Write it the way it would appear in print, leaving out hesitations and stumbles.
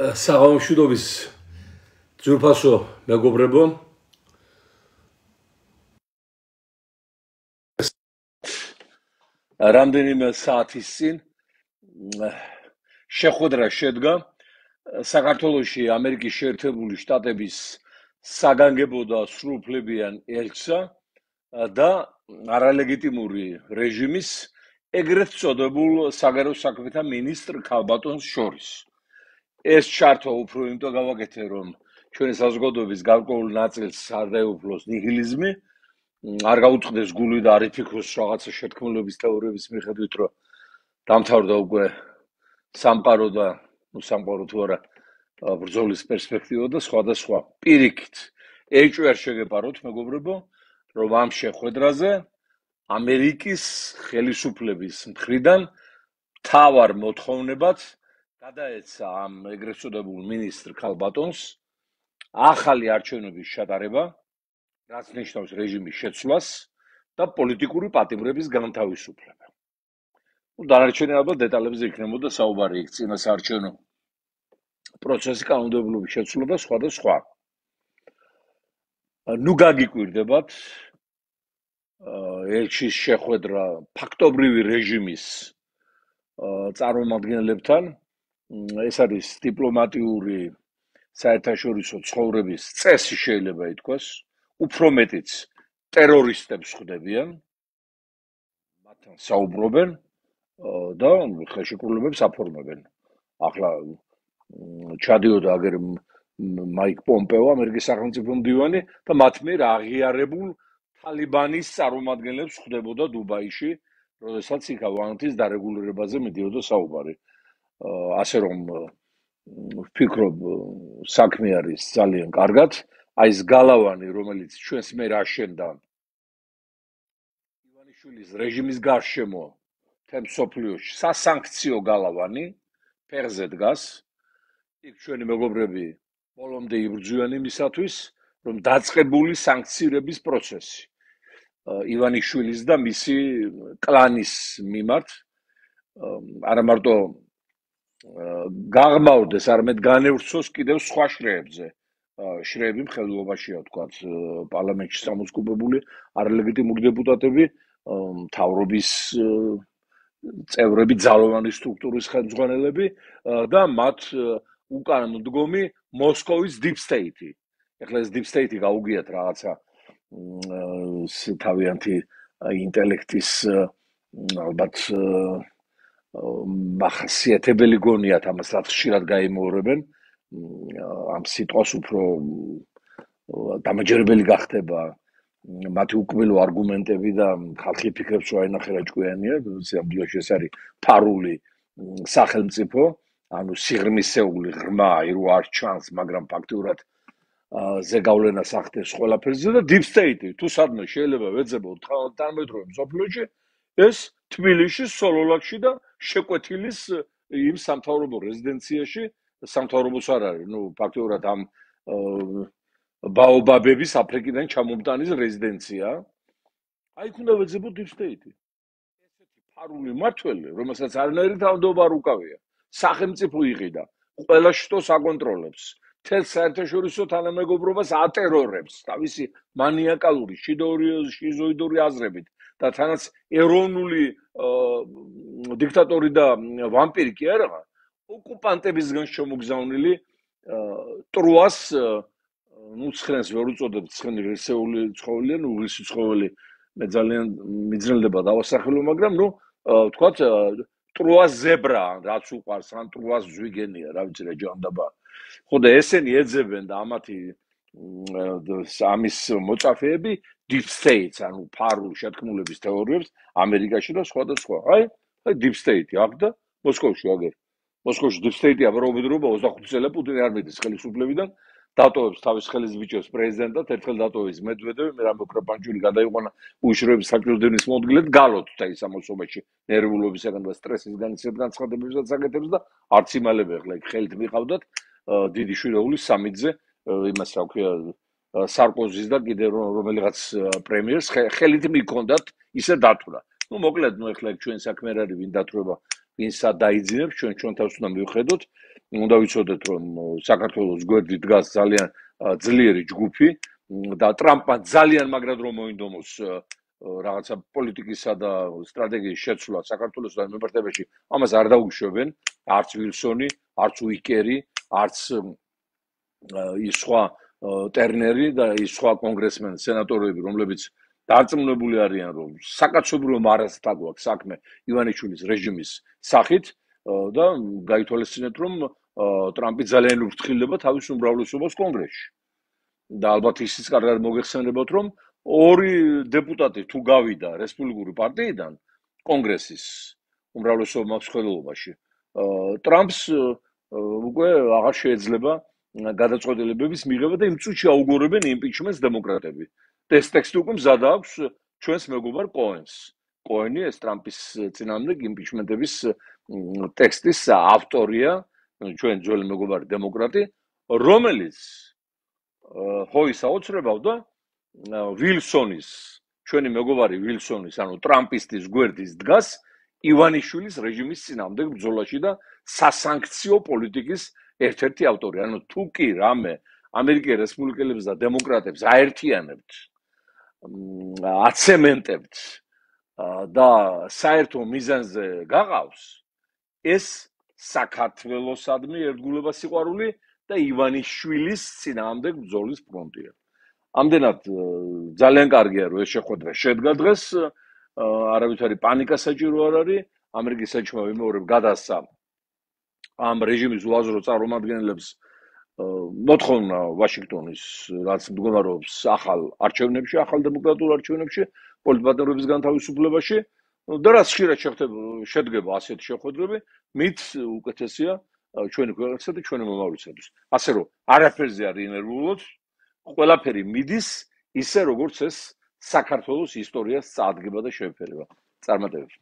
საღამოშვიდობის ძვირფასო მეგობრებო, რამდენიმე საათის წინ შეხვედრა შედგა საქართველოში ამერიკის შეერთებული შტატების საგანგებო და სრულუფლებიან ელჩსა და არალეგიტიმური რეჟიმის ეგრეთ წოდებულ საგარეო საქმეთა მინისტრ ქალბატონს შორის. ეს ჩართვა უფრო იმიტომ გავაკეთე, რომ ჩვენი საზოგადოების გარკვეულ ნაწილს არ დაეუფლოს ნიჰილიზმი, არ გაუწყდეს გული და არ იფიქროს რაღაცა შეთქმულების თეორიების მიხედვით, რომ დამთავრდა უკვე სამყარო და სამყარო თუ არა ბრძოლის პერსპექტივა და სხვა და სხვა. პირიქით, ეჭვი არ შეგეპაროთ, მეგობრებო, რომ ამ შეხვედრაზე ამერიკის ხელისუფლების მხრიდან მთავარ მოთხოვნებად გადაეცა ამ ეგრეთ წოდებულ მინისტრ ქალბატონს ახალი არჩევნების ჩატარება, რაც ნიშნავს რეჟიმის შეცვლას და პოლიტიკური პატიმრების განთავისუფლება. დანარჩენი ალბათ დეტალებზე იქნებოდა საუბარი, იქ წინასაარჩევნო პროცესი, კანონმდებლობის შეცვლა და სხვა და სხვა. ნუ გაგიკვირდებათ ელჩის შეხვედრა ფაქტობრივი რეჟიმის წარმომადგენლებთან. ეს არის დიპლომატიური საერთაშორისო ცხოვრების წესი, შეიძლება ითქვას, უფრო მეტიც ტერორისტებს ხვდებიან, მათთან საუბრობენ და ხელშეკრულებებს აფორმებენ. ახლა ჩადიოდა აგერ მაიკ პომპეო, ამერიკის სახელმწიფო მდივანი და მათ მიერ აღიარებულ თალიბანის წარმომადგენლებს ხვდებოდა დუბაიში, როდესაც იქ ავანტის დარეგულირებაზე მიდიოდა საუბარი. ასე რომ ვფიქრობ, საქმე არის ძალიან კარგად. აი ეს გალავანი, რომელიც ჩვენს მიერ აშენდა ივანიშვილის რეჟიმის გარშემო მთელ მსოფლიოში, სასანქციო გალავანი ფეხზე დგას. იქ ჩვენი მეგობრები ბოლომდე იბრძვიან იმისათვის, რომ დაწყებული სანქცირების პროცესი ივანიშვილის და მისი კლანის მიმართ არა მარტო გაღმავდეს, არამედ განევრცოს კიდევ სხვა შრეებზე. შრეები მხედველობაშია, ვთქვათ, პარლამენტში სამოსკუპებული არალეგიტიმური დეპუტატები, მთავრობის წევრები, ძალოვანი სტრუქტურის ხელმძღვანელები და მათ უკან მდგომი მოსკოვის deep state-ი. ეხლა ეს deep state-ი გაუგიათ რაღაცა თავიანთი ინტელექტის ალბათ მახასიათებელი გონიათ ამას, რაც ხშირად გაიმეორებენ. ამ სიტყვას უფრო დამაჯერებელი გახდება მათი უკბილო არგუმენტები და ხალხი ფიქრებს, რომ აინახერა ჭკვიანია, ამ დროში ეს არის ფარული სახელმწიფო, ანუ სიღრმისეული ღრმა, ირო არ ჩანს, მაგრამ ფაქტიურად ზეგავლენას ახდენს ყველაფერზე და deep state-ი თუ სადმე შეიძლება ვეძებოთ თანამედროვე მსოფლიოში, ეს თბილისში, სოლოლაკში და შეკვეთილის იმ სამთავრობო რეზიდენციაში, სამთავრობოს არ არის, ფაქტიურად ამ ბაობაბების აფრიკიდან ჩამომტანის რეზიდენცია. აი იქ უნდა ვეძებოთ deep state-ი. ესეთი ფარული მმართველი, რომელსაც არანაირი თავმჯდომარე არ უკავია, სახელმწიფო იყიდა, ყველა შტოს აკონტროლებს, მთელ საერთაშორისო თანამეგობრობას ატერორებს თავისი მანიაკალური, შიზოიდური აზრებით და თანაც ეროვნული დიქტატორი და ვამპირი კი არა, ოკუპანტებისგან შემოგზავნილი ტრუას ცხენს ვერ უწოდებ, ცხენი რესეული ცხოველია, უღლისი ცხოველი მე ძალიან მიძნელდება დავასახელო, მაგრამ ვთქვათ, ტრუას ზებრა, რაც უყვარს, ან ტრუას ზვიგენია, რა ვიცი რა ჯანდაბა. ხო და ესენი ეძებენ და ამის მოწაფეები deep states, ანუ ფარულ შეთქმულების თეორიებს ამერიკაში და სხვა და სხვა. აი deep state-ი აღდა მოსკოვში აგერ. მოსკოვში deep state-ი აბრაუბედრობა 25 წელი პუტინი არ მიდის ხელისუფლებიდან, დატოვებს თავის ხელისბიჭებს პრეზიდენტად, ერთხელ დატოვეს მედვედევი, მე რამე კრეპანჭული გადაიყვანა უშროების საჭიროების მოდგილედ გალოთ და ის ამოსობაში ნერვულობისგან და სტრესისგან ისეთ განცხადებებსაც აკეთებს და არც იმალები ახლა იქ ხელით მიყავდათ დიდი შვიდეული სამიძე იმას რა ქვია სარკოზის და კიდე რომელიღაც პრემიერს ხელით მიქონდათ ისე დათვრა. მოკლედ, ახლა ჩვენ საქმე არ არის ვინ დათვრება, ვინსა დაიძინებს, ჩვენ თავს უნდა მივხედოთ უნდა ვიცოდეთ, რომ საქართველოს გვერდით დგას ძალიან ძლიერი ჯგუფი და ტრამპმა ძალიან მაგრად რომ მოინდომოს რაღაცა პოლიტიკისა და სტრატეგიის შეცვლა საქართველოსთან მიმართებაში, ამას არ დაუშვებენ, არც ვილსონი, არც უიკერი, არც ის სხვა ტერნერი და ის სხვა კონგრესმენი, სენატორები, რომლებიც დარწმუნებული არიან, რომ საკაცობრიო მარასთან გვაქვს საქმე ივანიშვილის რეჟიმის სახით და გაითვალისწინეთ, რომ ტრამპი ძალიან ურთქილდება თავის უმრავლესობას კონგრესში. და ალბათ ისიც კარგად მოგეხსენებათ, რომ ორი დეპუტატი თუ გავიდა რესპუბლიკური პარტიიდან კონგრესის უმრავლესობა მსხვერპლობაში, ტრამპს უკვე აღარ შეეძლება გადაწყვეტილებების მიღება და იმ წუთში აუგორებენ იმპიჩმენტს დემოკრატები. ეს ტექსტი უკვე მზად აქვს ჩვენს მეგობარ კოენს. კოენი ეს ტრამპის წინააღმდეგ იმპიჩმენტების ტექსტის ავტორია, ჩვენ ძველი მეგობარი დემოკრატი, რომელიც ჰოის აუწრებავდა ვილსონის, ჩვენი მეგობარი ვილსონის, ანუ ტრამპისტის გვერდის დგას ივანიშვილის რეჟიმის წინააღმდეგ ბრძოლაში და სასანქციო პოლიტიკის ერთ-ერთი ავტორი. ანუ თუ კი რამე ამერიკის რესპუბლიკელებს და დემოკრატებს აერთიანებთ, აცემენტებთ და საერთო მიზანზე გაღავს, ეს საქართველოსადმი ერთგულება სიყვარული და ივანიშვილის წინააღმდეგ ბრძოლის ფრონტია. ამდენად ძალიან კარგია, რომ ეს შეხვედრა შედგა დღეს, არავითარი პანიკა საჭირო არ არის, ამერიკის საჩუქრ ვიმეორებ გადასცა ამ რეჟიმის უაზრო წარმომადგენლებს მოთხოვნა ვაშინგტონის, რაც მდგომარეობს ახალ არჩევნებში, ახალ დემოკრატიულ არჩევნებში, პოლიტპატიმრობის განთავისუფლებაში და რაც ხშირად შედგება ასეთი შეხვედრები, მით უკეთესია ჩვენი ქვეყნისა და ჩვენი მომავლისათვის. ასე რომ არაფერზე არ ინერვიულობთ, ყველაფერი მიდის ისე როგორც ეს საქართველოს ისტორიას წაადგება და შეეფერება. წარმატებებს.